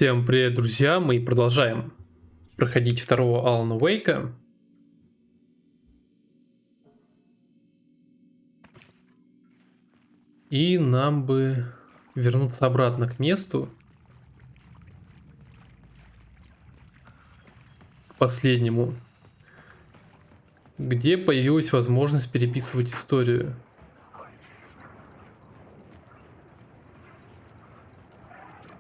Всем привет, друзья! Мы продолжаем проходить второго Алана Уэйка. И нам бы вернуться обратно к месту. К последнему. Где появилась возможность переписывать историю.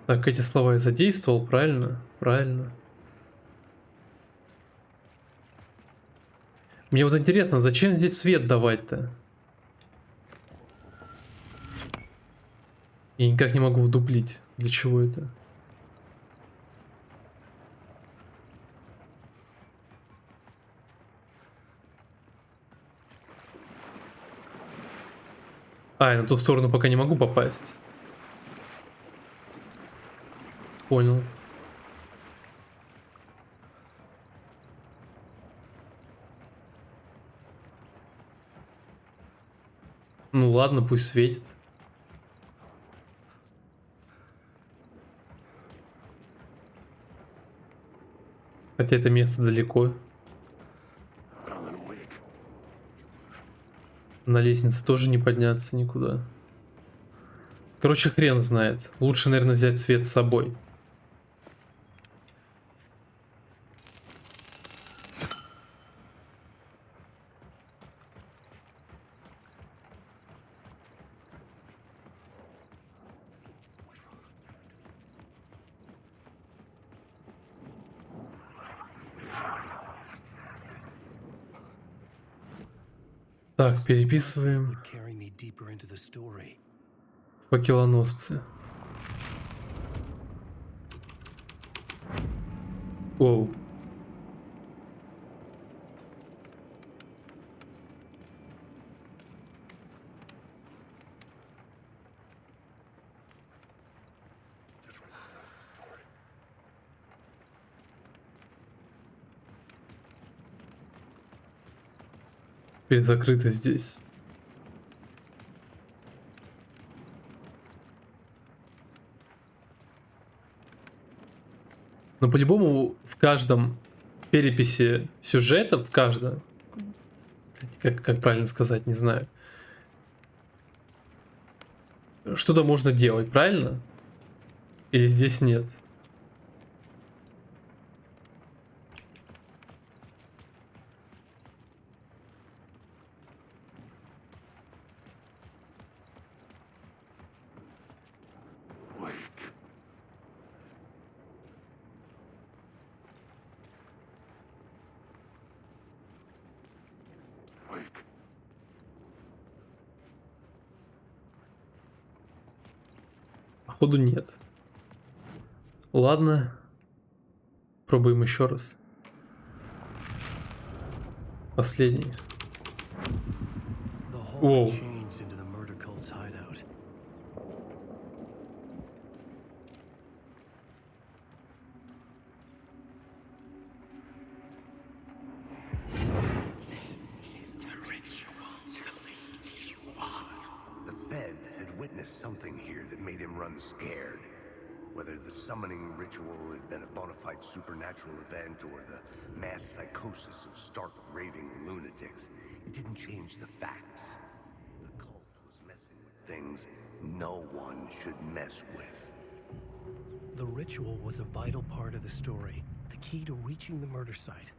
Так, эти слова я задействовал, правильно? Правильно. Мне вот интересно, зачем здесь свет давать-то? Я никак не могу вдуплить. Для чего это? А, я на ту сторону пока не могу попасть. Понял. Ну ладно, пусть светит. Хотя это место далеко. Алан Уэйк. На лестнице тоже не подняться никуда. Короче, хрен знает. Лучше, наверное, взять свет с собой. Так, переписываем. Факелоносцы. Оу. Теперь закрыто здесь. Но по-любому в каждом переписи сюжета, в каждом, как правильно сказать, не знаю, что-то можно делать, правильно? Или здесь нет? Уэйк. Уэйк. Походу нет. Ладно. Пробуем еще раз. Последний. Воу. The Fed had witnessed something here that made him run scared. Whether the summoning ritual had been a bona fide supernatural event or the mass psychosis of stark raving lunatics, it didn't change the facts. The cult was messing with things no one should mess with. The ritual was a vital part of the story, the key to reaching the murder site.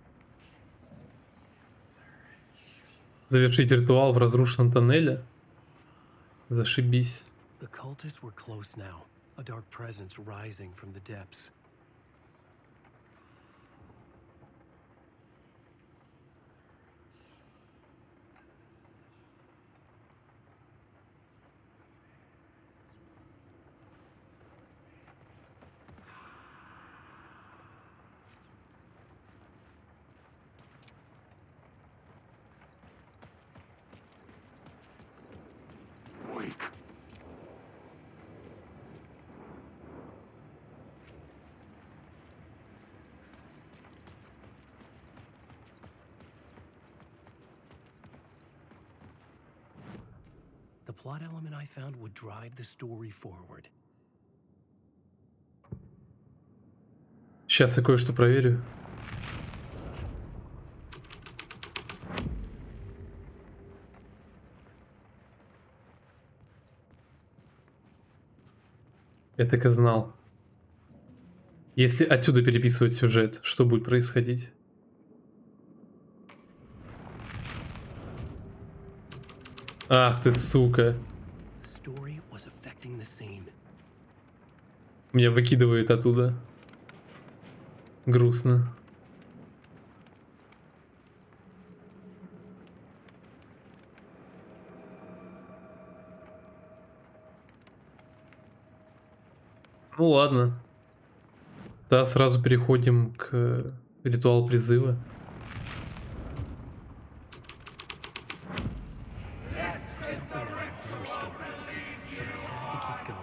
Завершить ритуал в разрушенном тоннеле. Зашибись. The cultists were close now, a dark presence rising from the depths. Uэйк. The plot element I found would drive the story forward. Сейчас я кое-что проверю. Я так и знал. Если отсюда переписывать сюжет, что будет происходить? Ах ты, сука. Story was affecting the scene. Меня выкидывает оттуда. Грустно. Ну ладно. Да, сразу переходим к ритуалу призыва. Something in that blue story, but I had to keep going.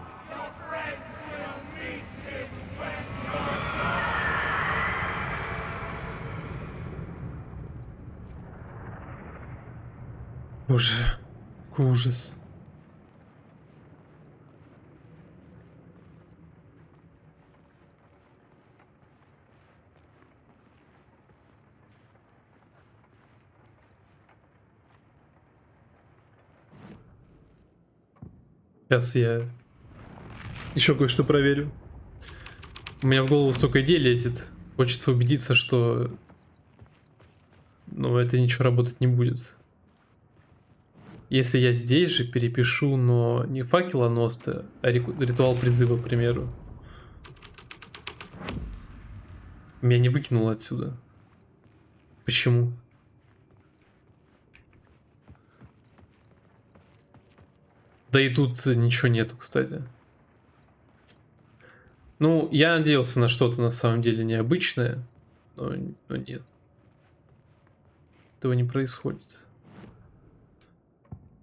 Боже, какой ужас. Сейчас я еще кое-что проверю. У меня в голову столько идей лезет. Хочется убедиться, что это ничего работать не будет. Если я здесь же перепишу, но не факелоноста, а ритуал призыва, к примеру. Меня не выкинуло отсюда. Почему? Да и тут ничего нету, кстати. Ну, я надеялся на что-то на самом деле необычное, но нет. Этого не происходит.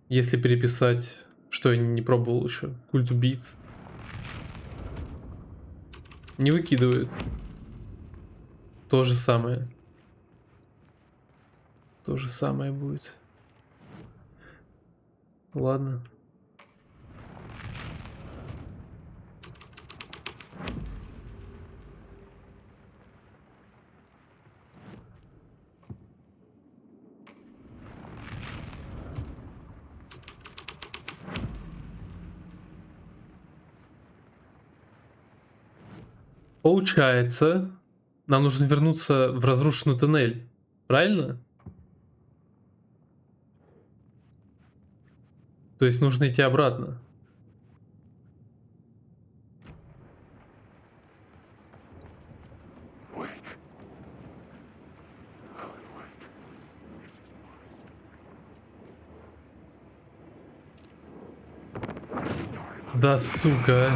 Если переписать, что я не пробовал еще, культ убийц. Не выкидывает. То же самое. То же самое будет. Ладно. Получается, нам нужно вернуться в разрушенный тоннель. Правильно? То есть нужно идти обратно. Да, сука.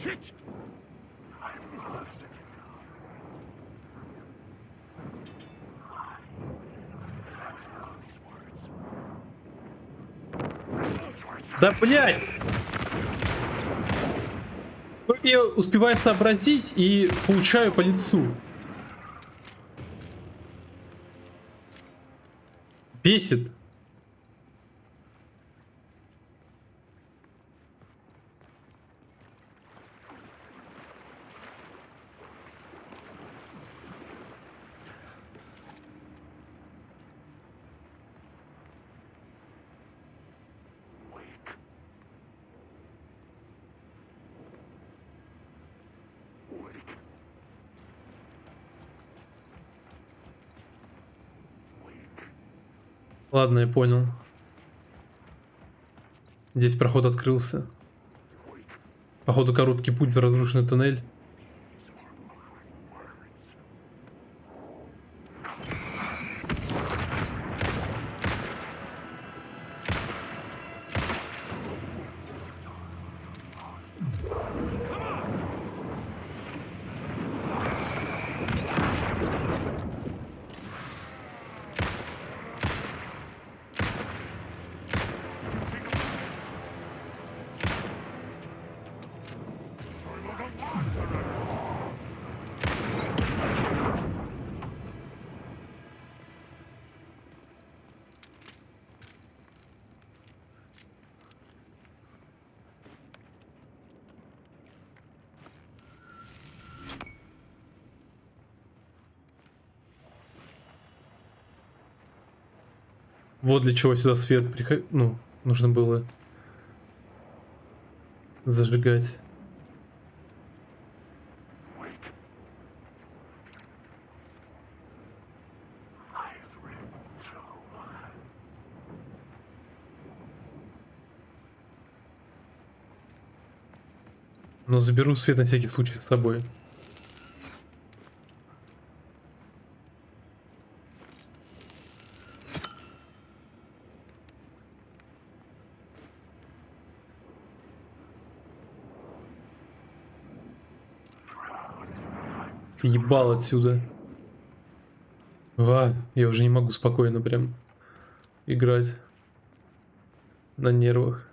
Shit! I've lost it. Да, блядь! Только я успеваю сообразить и получаю по лицу. Бесит. Ладно, я понял. Здесь проход открылся. Походу, короткий путь в разрушенный туннель. Вот для чего сюда свет ну, нужно было зажигать. Но заберу свет на всякий случай с собой. Съебал отсюда. Я уже не могу спокойно прям играть на нервах.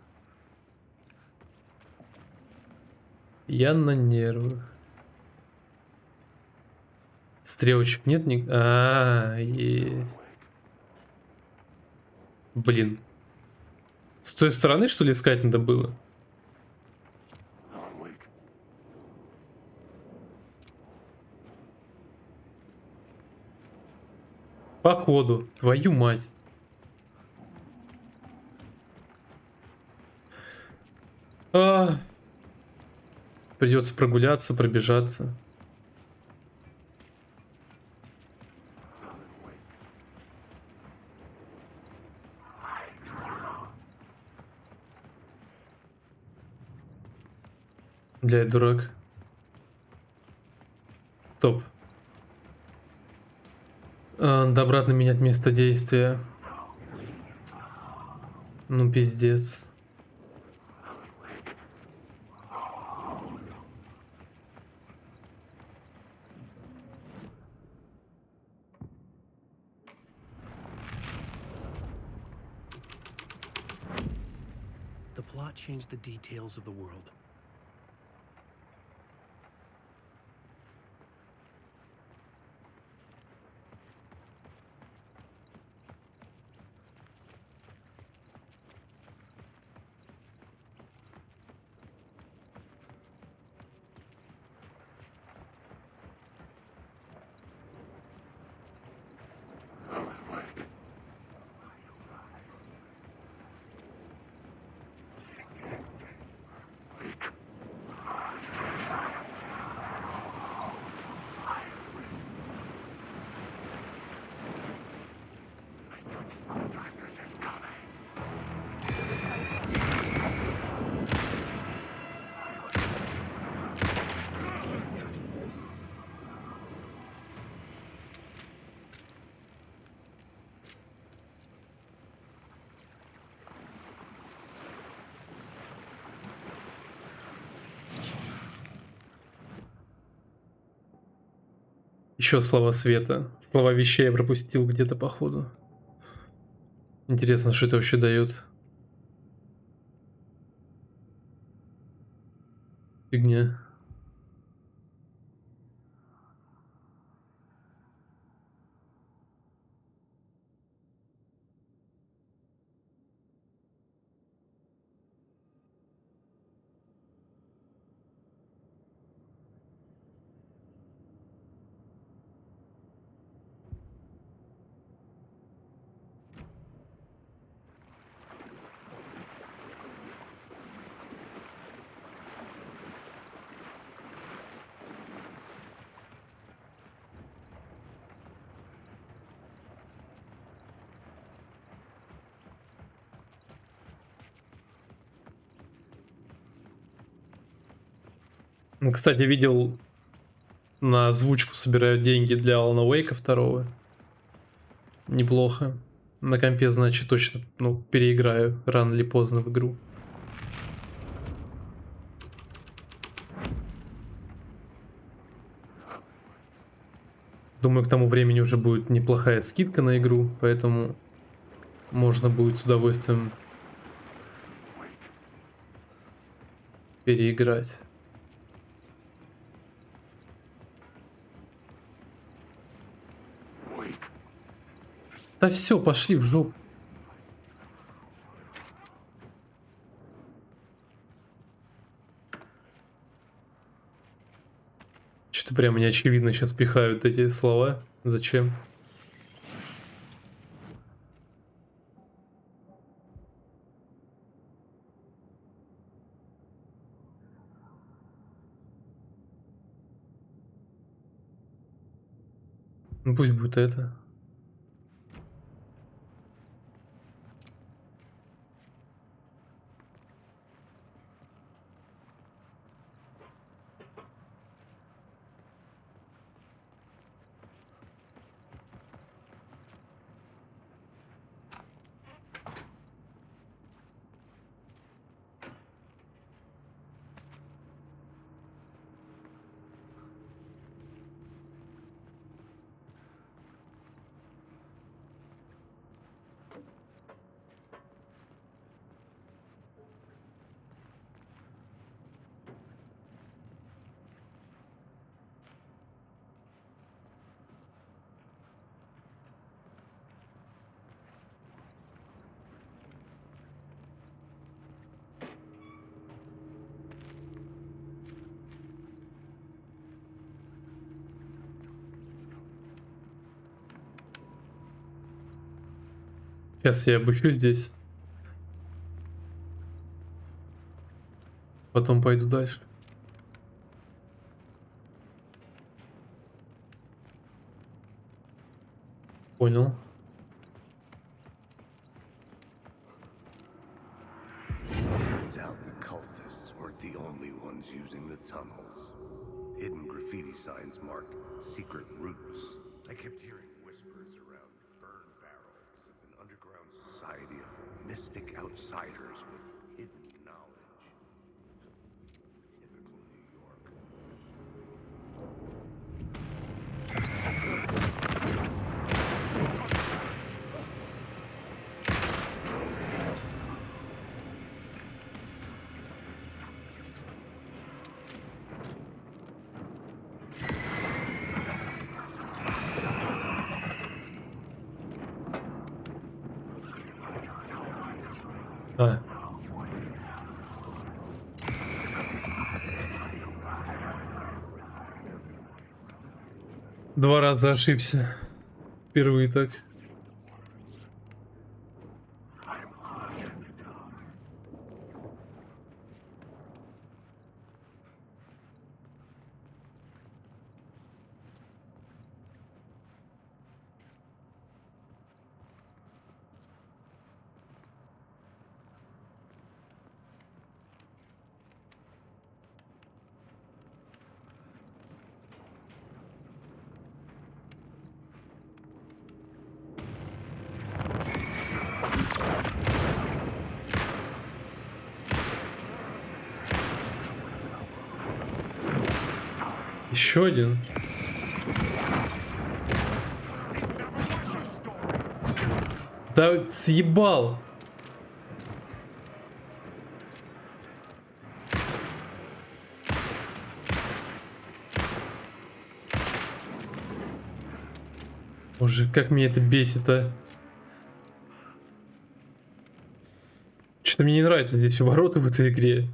Я на нервах. Стрелочек нет? Есть. Блин. С той стороны, что ли, искать надо было? Alan Wake. Походу. Твою мать. Придется прогуляться, пробежаться. Бля, я дурак. Стоп. Надо обратно менять место действия. Ну, пиздец. The plot changed the details of the world. Еще слова света. Слова вещей я пропустил где-то походу. Интересно, что это вообще дает. Фигня. Ну, кстати, видел, на озвучку собирают деньги для Алана Уэйка 2. Неплохо. На компе, значит, точно, ну, переиграю рано или поздно в игру. Думаю, к тому времени уже будет неплохая скидка на игру, поэтому можно будет с удовольствием переиграть. Да все, пошли в жопу. Что-то прямо неочевидно сейчас пихают эти слова. Зачем? Ну пусть будет это. Сейчас я обыщу здесь. Потом пойду дальше. Понял. Turns out the cultists weren't the only ones using the tunnels. Hidden graffiti signs marked secret routes. I kept hearing whispers around burn barrels of an underground society of mystic outsiders with hidden knowledge. Typical New York. А. Два раза ошибся. Впервые так. Еще один. Да съебал. Боже, как меня это бесит, а. Что-то мне не нравится здесь увороты в этой игре.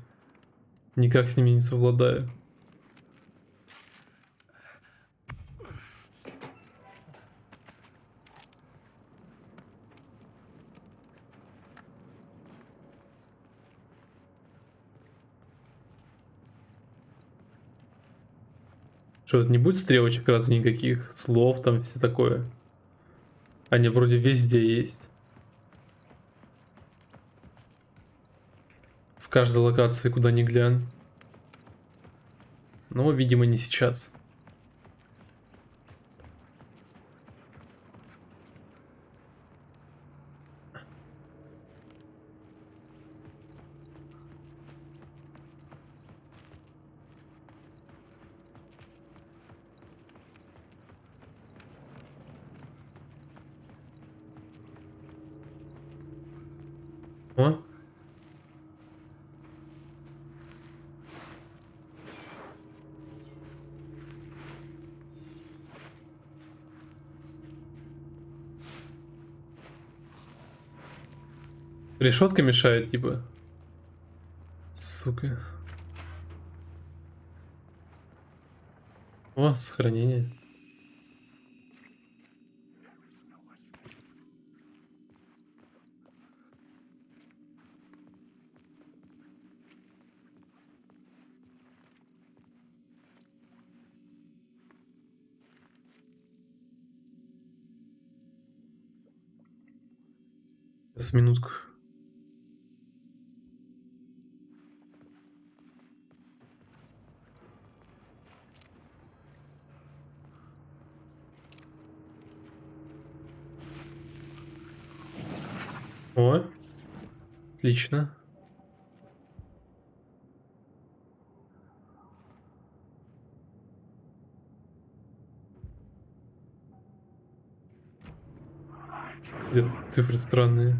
Никак с ними не совладаю. Что, не будет стрелочек разве никаких, слов там, все такое? Они вроде везде есть. В каждой локации, куда ни глянь. Но, видимо, не сейчас. О. Решетка мешает, типа. Сука. О, сохранение. С минутку. О, отлично. Где-то цифры странные.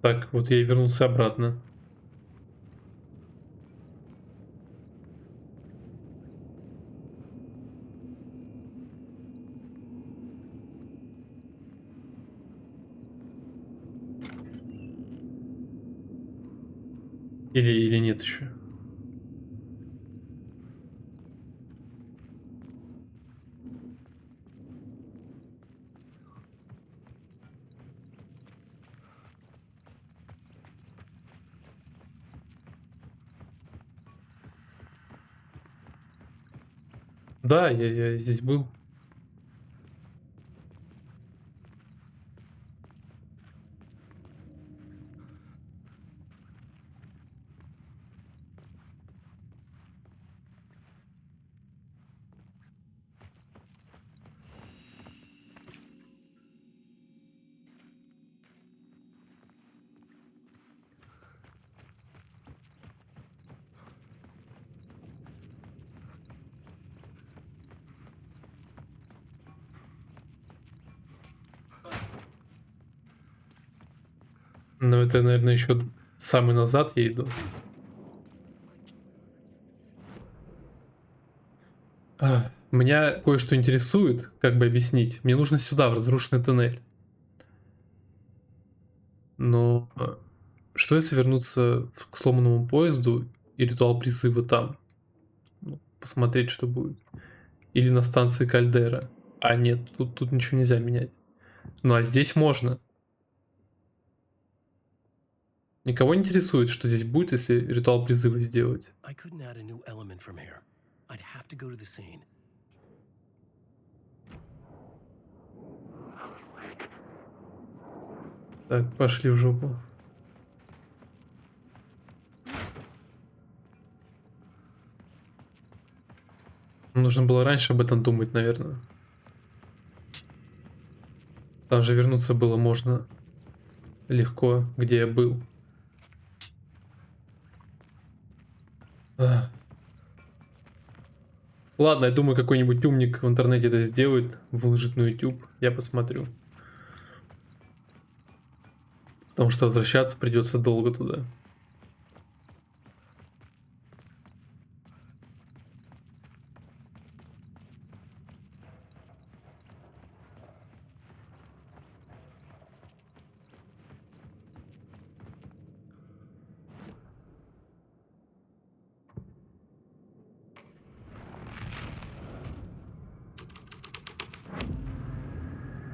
Так, вот я и вернулся обратно. Или нет еще. Да, я здесь был. Но это, наверное, еще самый назад я иду. Меня кое-что интересует, как бы объяснить. Мне нужно сюда, в разрушенный туннель. Но что если вернуться к сломанному поезду и ритуал призыва там? Ну, посмотреть, что будет. Или на станции Кальдера. А нет, тут ничего нельзя менять. Ну а здесь можно. Никого не интересует, что здесь будет, если ритуал призыва сделать. I couldn't add a new element from here. I'd have to go to the scene. Так, пошли в жопу. Нужно было раньше об этом думать, наверное. Там же вернуться было можно легко, где я был. Ладно, я думаю, какой-нибудь умник в интернете это сделает, выложит на YouTube, я посмотрю. Потому что возвращаться придется долго туда.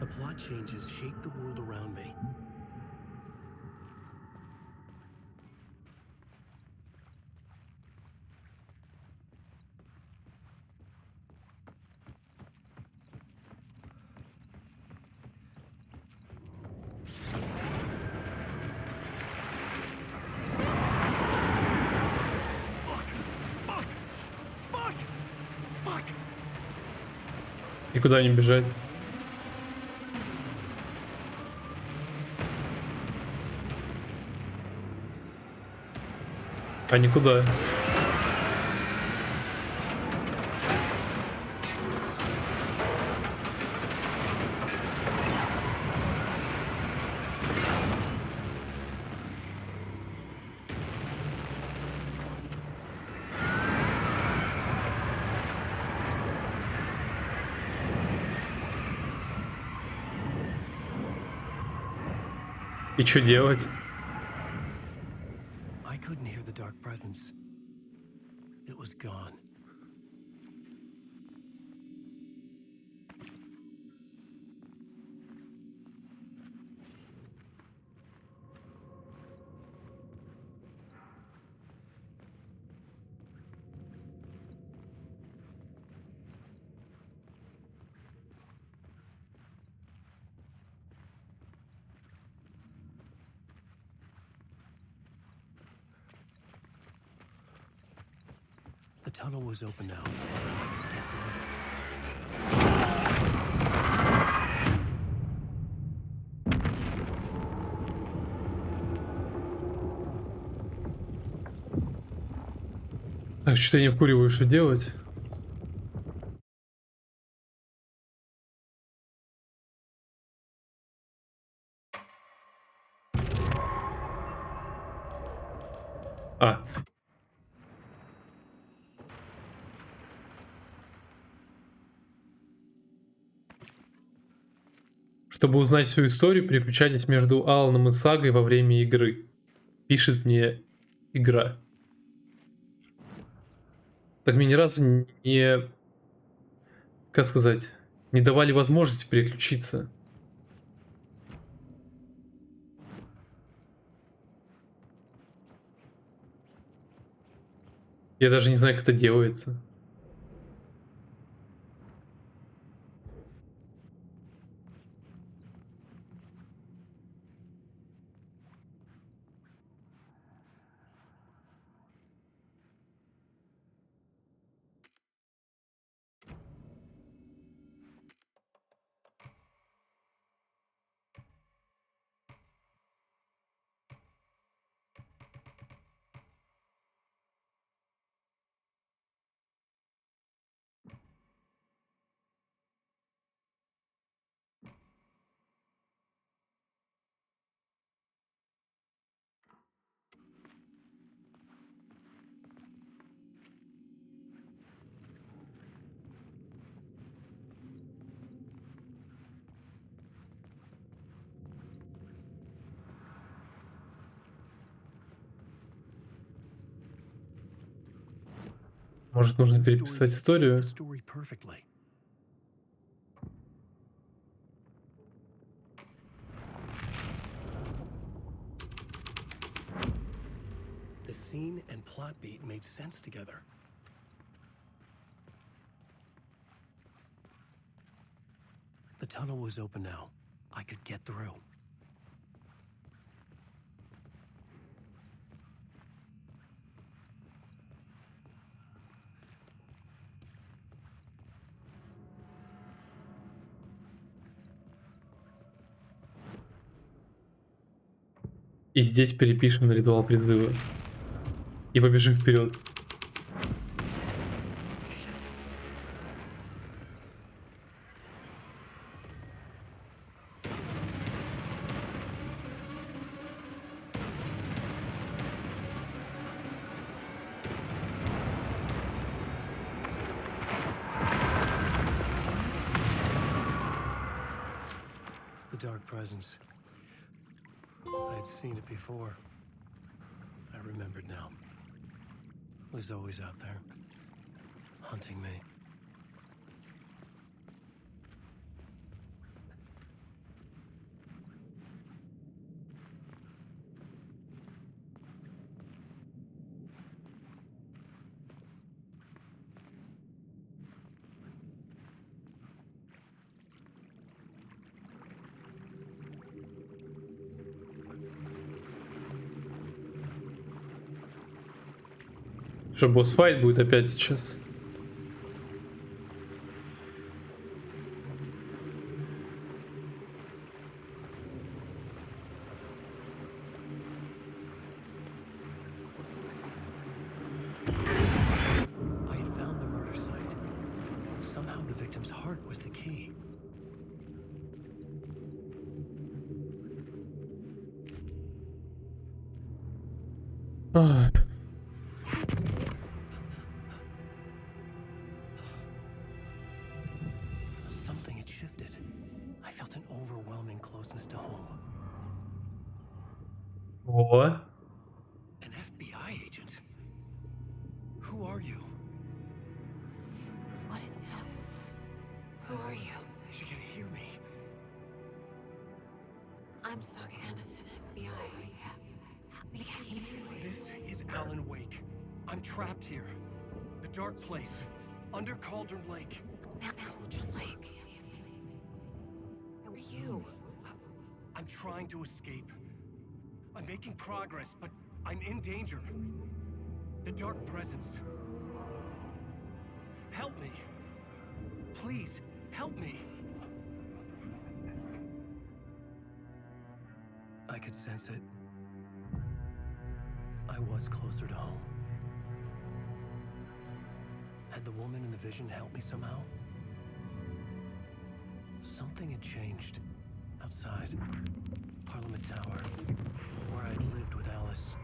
The plot changes shape the world around me. И куда не бежать? А никуда. И что делать? dark presence. It was gone. The tunnel was open now. Так, что-то я не вкуриваю, что делать. А. Чтобы узнать всю историю, переключайтесь между Аланом и Сагой во время игры. Пишет мне игра. Так мне ни разу не... Как сказать? Не давали возможности переключиться. Я даже не знаю, как это делается. Может, нужно переписать историю? The scene and plot beat made sense together. The tunnel was open now. I could get through. И здесь перепишем на ритуал призыва. И побежим вперед. The dark presence. I had seen it before. I remembered now. It was always out there, hunting me. Что, босс-файт будет опять сейчас? I had found the murder site. Somehow the victim's heart was the key. Ах. Something had shifted. I felt an overwhelming closeness to home. О. An FBI agent. I'm Saga Anderson, FBI. This is Alan Wake. I'm trapped here. The dark place. Under Cauldron Lake. Cauldron Lake. Who are you? I'm trying to escape. I'm making progress, but I'm in danger. The dark presence. Help me. Please, help me. I could sense it. I was closer to home. Had the woman in the vision helped me somehow? Something had changed. Outside. Parliament Tower. Where I'd lived with Alice.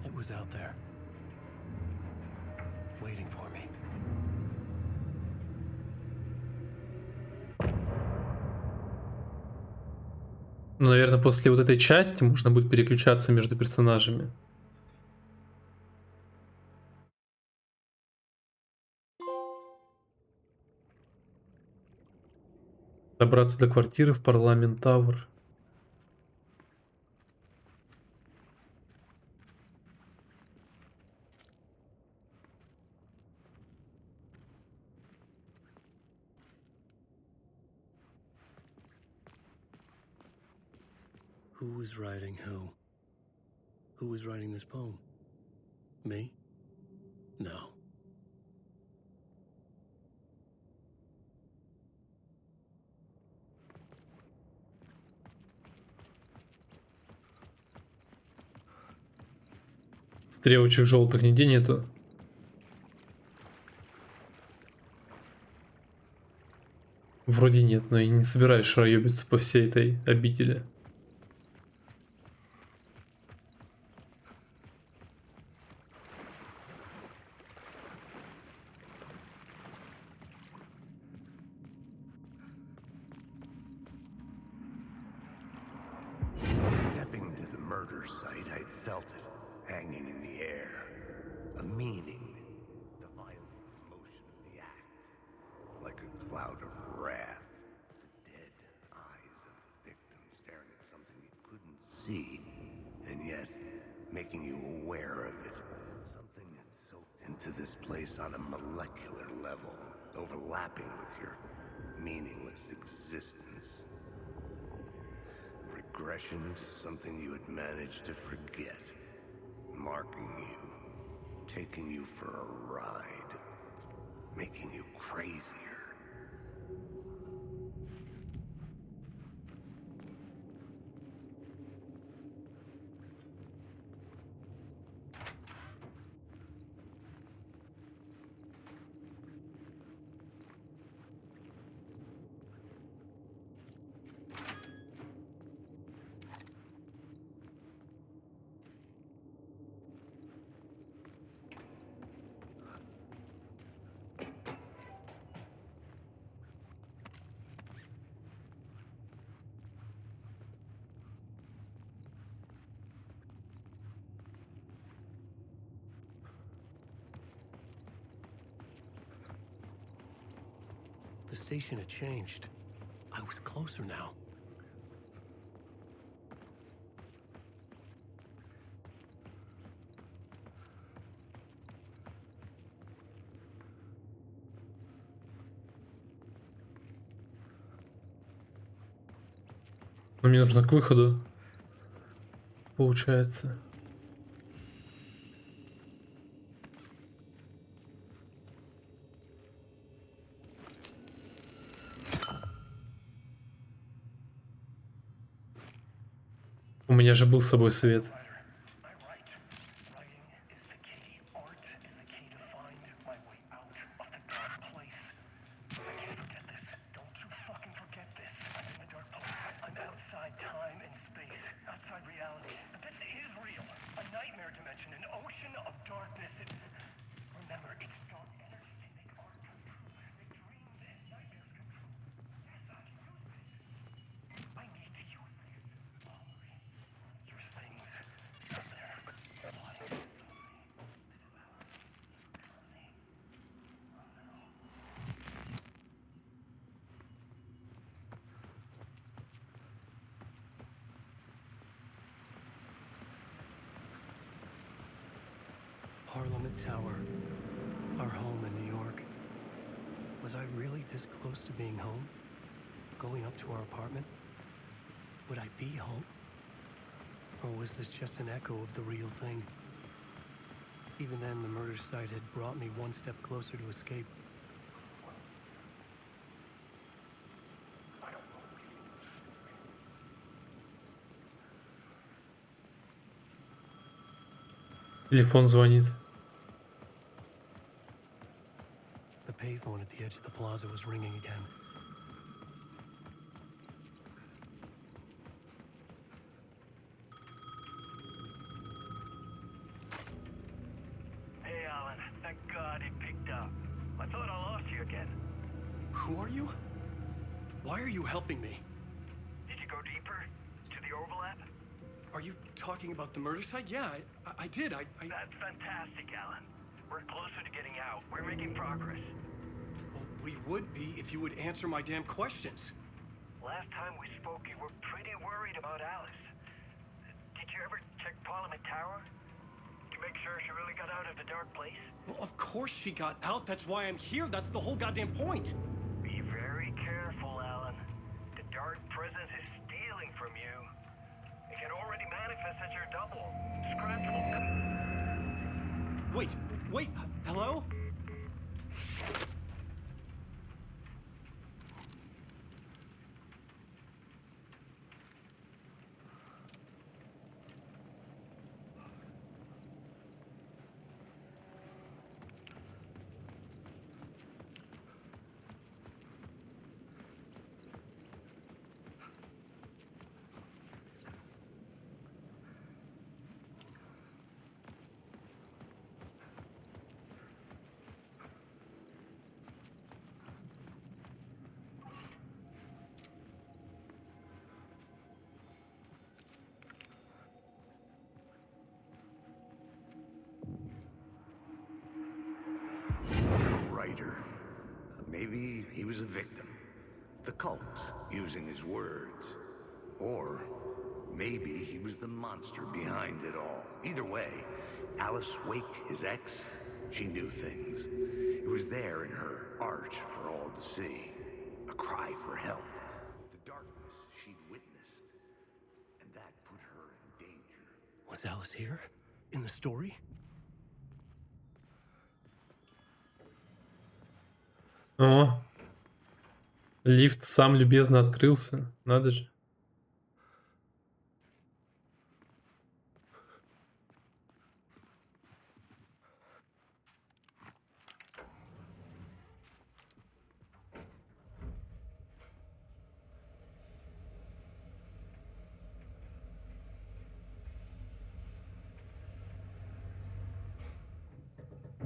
It was out there. Waiting for me. Ну, наверное, после вот этой части можно будет переключаться между персонажами. Добраться до квартиры в Парламент Тауэр. Who was writing who? Who was writing this poem? Me? No. Стрелочек желтых нигде нету. Вроде нет, но я не собираюсь шароебиться по всей этой обители. Stepping to the murder site, I'd felt it, hanging in the air. A meaning. The violent motion of the act. Like a cloud of wrath. The dead eyes of the victim staring at something you couldn't see. And yet, making you aware of it. Something that's soaked into this place on a molecular level. Overlapping with your meaningless existence. Regression to something you had managed to forget. Marking you. Taking you for a ride. Making you crazier. The station had changed. I was closer now. Но мне нужно к выходу. Получается. У меня же был с собой свет. that tower, our home in New York. Was I really this close to being home? Going up to our apartment? Would I be home? Or was this just an echo of the real thing? Even then, the murder site had brought me one step closer to escape. Телефон звонит. The payphone at the edge of the plaza was ringing again. Hey, Alan. Thank God it picked up. I thought I lost you again. Who are you? Why are you helping me? Did you go deeper? To the overlap? Are you talking about the murder site? Yeah, I did. I... That's fantastic, Alan. We're closer to getting out. We're making progress. Well, we would be if you would answer my damn questions. Last time we spoke, you were pretty worried about Alice. Did you ever check Parliament Tower? To make sure she really got out of the dark place? Well, of course she got out. That's why I'm here. That's the whole goddamn point. Be very careful, Alan. The dark presence is stealing from you. It can already manifest as your double. Scratch will... Wait, hello? Writer. Maybe he was a victim. The cult, using his words. Or maybe he was the monster behind it all. Either way, Alice Wake, his ex, she knew things. It was there in her art for all to see. A cry for help. The darkness she'd witnessed. And that put her in danger. Was Alice here? In the story? О, лифт сам любезно открылся. Надо же.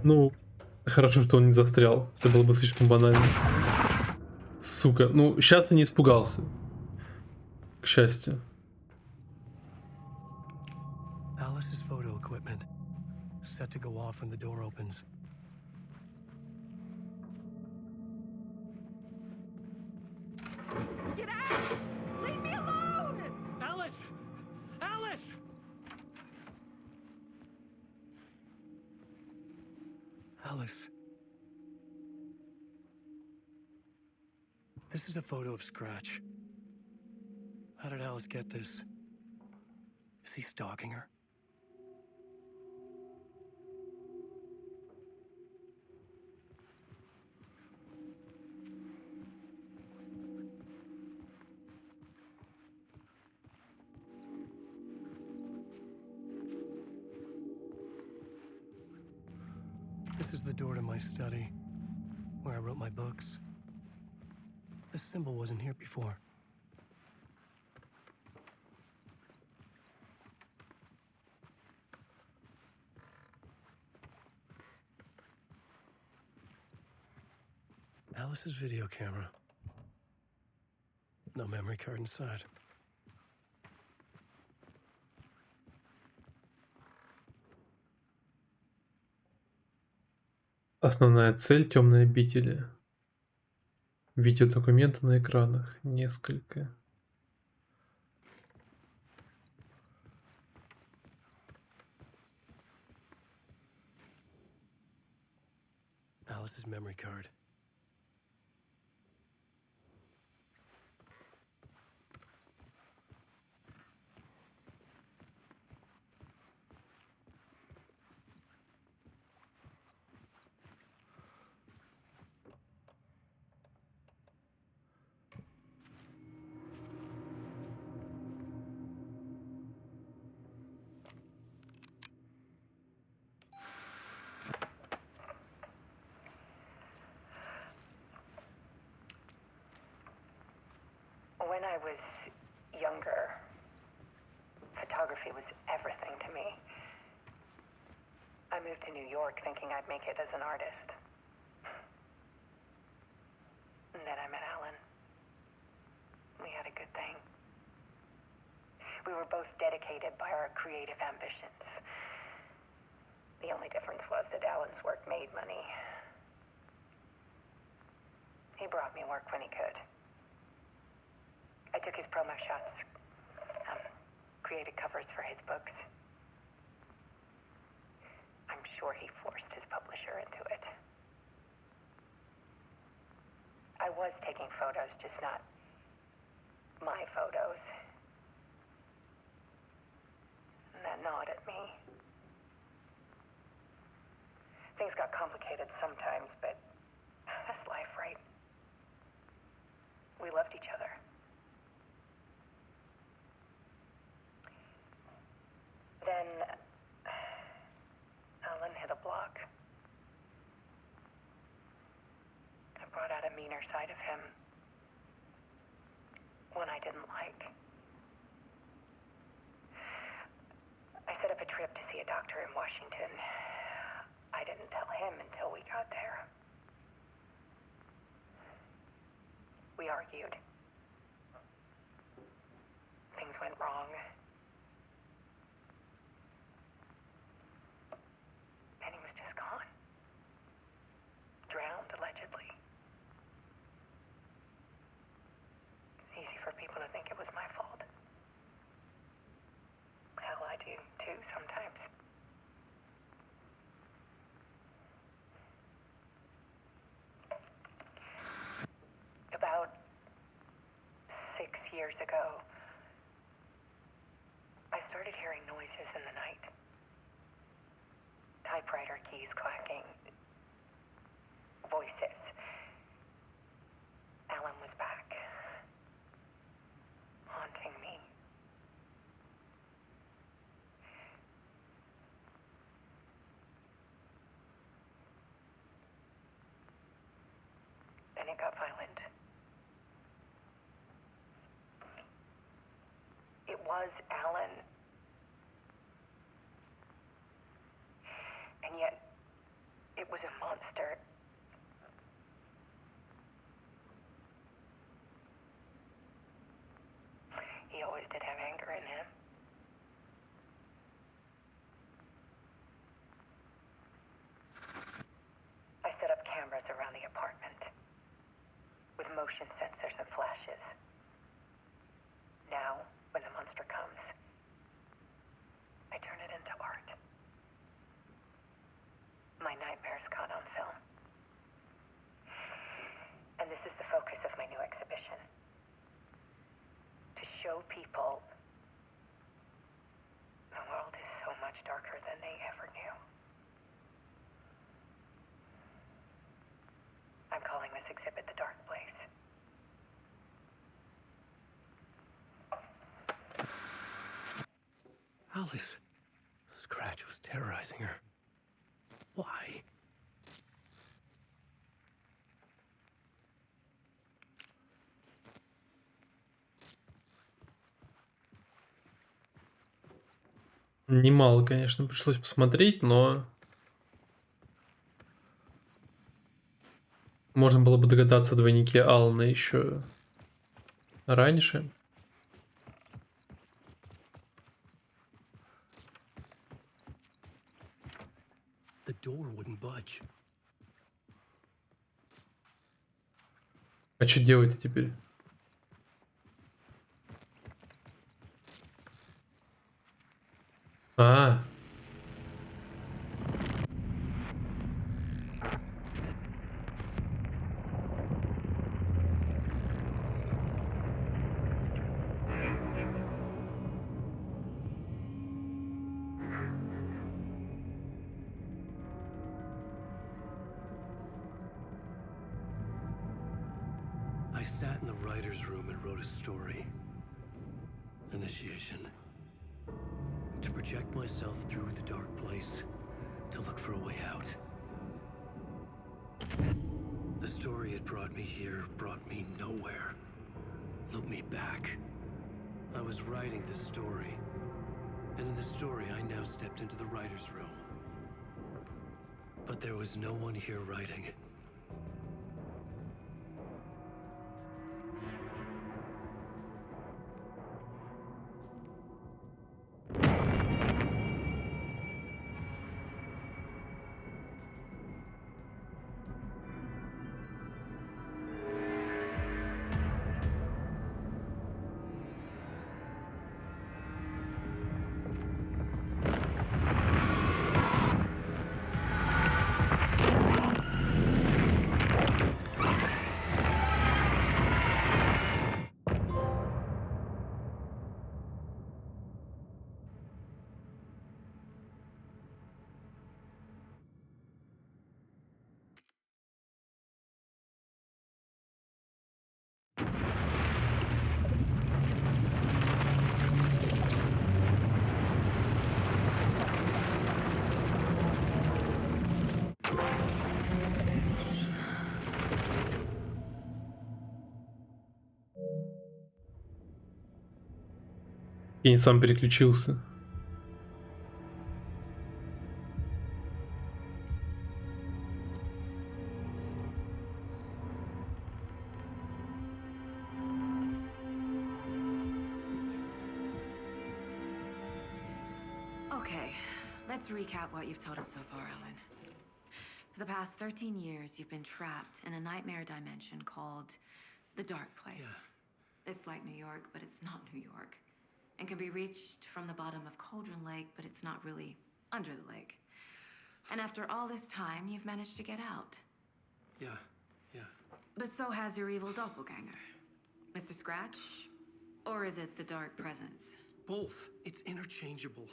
Ну, хорошо, что он не застрял. Это было бы слишком банально. Сука. Ну, сейчас ты не испугался. К счастью. Alice's photo equipment. Set to go off when the door opens. Get out! Leave me alone! Alice! Alice! Alice. This is a photo of Scratch. How did Alice get this? Is he stalking her? This is the door to my study, where I wrote my books. This symbol wasn't here before. Alice's video camera. No memory card inside. Основная цель — темные обители. Видеодокументы на экранах. Несколько. Alice's memory card. When I was younger, photography was everything to me. I moved to New York thinking I'd make it as an artist. And then I met Alan. We had a good thing. We were both dedicated by our creative ambitions. The only difference was that Alan's work made money. He brought me work when he could. I took his promo shots, created covers for his books. I'm sure he forced his publisher into it. I was taking photos, just not my photos. And that gnawed at me. Things got complicated sometimes, but that's life, right? We loved each other. Then Alan hit a block. I brought out a meaner side of him. One I didn't like. I set up a trip to see a doctor in Washington. I didn't tell him until we got there. We argued. Things went wrong. And he was just gone. Drowned, allegedly. It's easy for people to think it was my fault. Hell, I do too sometimes. About 6 years ago, I started hearing noises in the night. Typewriter keys clacking. Voices. Alan was back. Haunting me. Then it got violent. It was Alan. And yet, it was a monster. He always did have anger in him. I set up cameras around the apartment with motion sensors and flashes. Now, when the monster comes, I turn it into art. My nightmares caught on film. And this is the focus of my new exhibition. To show people the world is so much darker than they ever knew. I'm calling this exhibit The Dark Place. Alice. Scratch was terrorizing her. Why? Немало, конечно, пришлось посмотреть, но можно было бы догадаться о двойнике Алана еще раньше. The door wouldn't budge. А что делать-то теперь? А, sat in the writer's room and wrote a story. Initiation. To project myself through the dark place, to look for a way out. The story had brought me here, brought me nowhere. Look me back. I was writing the story. And in the story, I now stepped into the writer's room. But there was no one here writing. Я не сам переключился. Okay, let's recap what you've told us so far, Alan. For the past 13 years, you've been trapped in a nightmare dimension called the Dark Place. Yeah. It's like New York, but it's not New York. And can be reached from the bottom of Cauldron Lake, but it's not really under the lake. And after all this time, you've managed to get out. Yeah. But so has your evil doppelganger. Mr. Scratch? Or is it the Dark Presence? Both. It's interchangeable.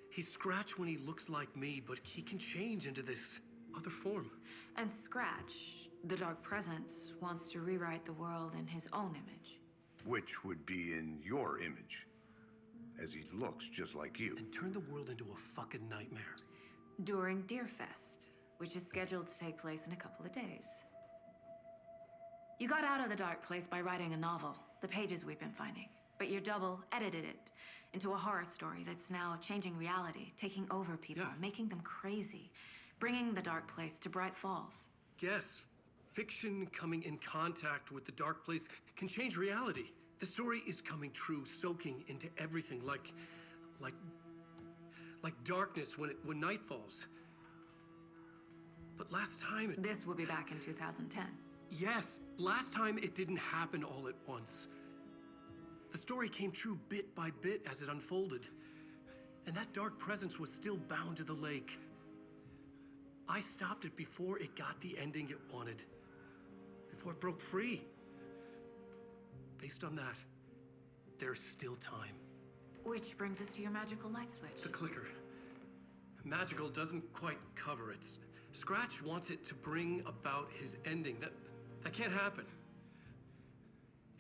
He's Scratch when he looks like me, but he can change into this other form. And Scratch, the Dark Presence, wants to rewrite the world in his own image. Which would be in your image, as he looks just like you. And turn the world into a fucking nightmare. During Deerfest, which is scheduled to take place in a couple of days. You got out of the Dark Place by writing a novel, the pages we've been finding. But your double edited it into a horror story that's now changing reality, taking over people, making them crazy, bringing the Dark Place to Bright Falls. Yes, fiction coming in contact with the Dark Place can change reality. The story is coming true, soaking into everything, like darkness when night falls. But last time This will be back in 2010. Yes, last time it didn't happen all at once. The story came true bit by bit as it unfolded. And that dark presence was still bound to the lake. I stopped it before it got the ending it wanted. Before it broke free. Based on that, there's still time. Which brings us to your magical light switch. The clicker. Magical doesn't quite cover it. Scratch wants it to bring about his ending. That can't happen.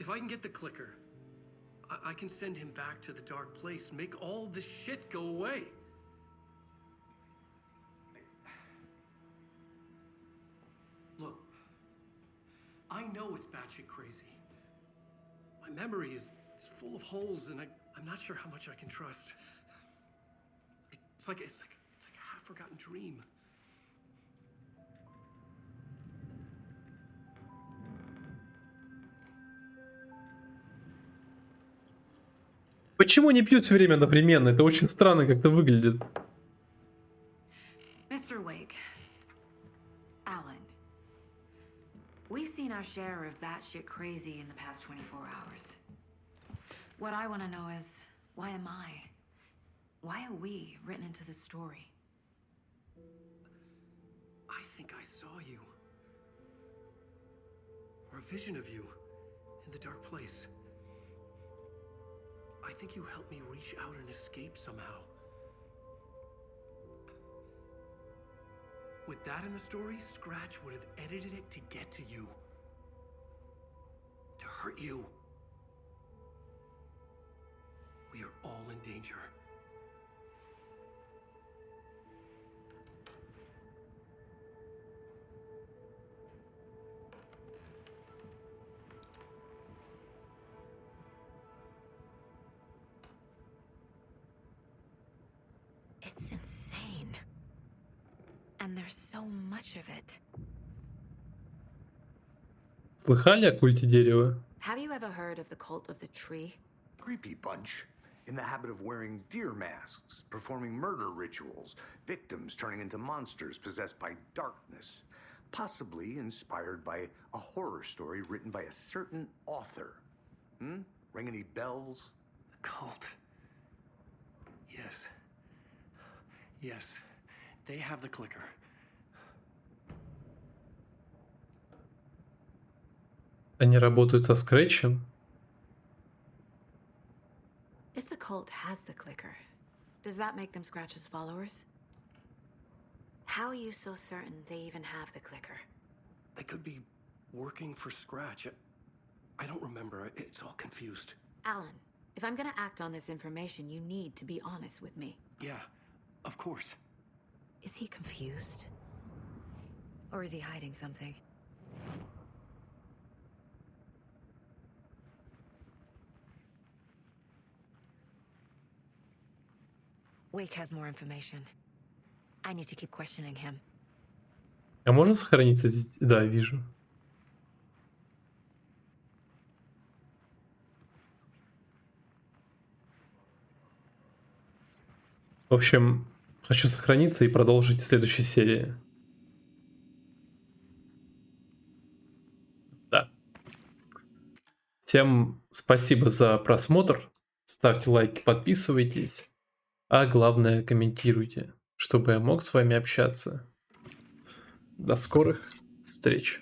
If I can get the clicker, I can send him back to the Dark Place, make all this shit go away. Look, I know it's batshit crazy. My memory is full of holes, and I'm not sure how much I can trust. It's like a half-forgotten dream. Почему не пьют все время одновременно? Это очень странно как-то выглядит. Mr. Wake, Alan, we've seen our share of batshit crazy in the past 24 hours. What I want to know is, why am I? Why are we written into the story? I think I saw you. Or a vision of you in the Dark Place. I think you helped me reach out and escape somehow. With that in the story, Scratch would have edited it to get to you. To hurt you. We are all in danger. It's insane. And there's so much of it. Слыхали о культе дерева? Have you ever heard of the cult of the tree? Creepy bunch. In the habit of wearing deer masks, performing murder rituals, victims turning into monsters possessed by darkness, possibly inspired by a horror story written by a certain author. Ring any bells? The cult. Yes. Yes. They have the clicker. Они работают со скретчем? If the cult has the clicker, does that make them Scratch's followers? How are you so certain they even have the clicker? They could be working for Scratch. I don't remember. It's all confused. Alan, if I'm gonna act on this information, you need to be honest with me. Yeah, of course. Is he confused? Or is he hiding something? Wake has more information. I need to keep questioning him. А можно сохраниться здесь? Да, вижу. В общем, хочу сохраниться и продолжить в следующей серии. Да. Всем спасибо за просмотр. Ставьте лайки, подписывайтесь. А главное, комментируйте, чтобы я мог с вами общаться. До скорых встреч.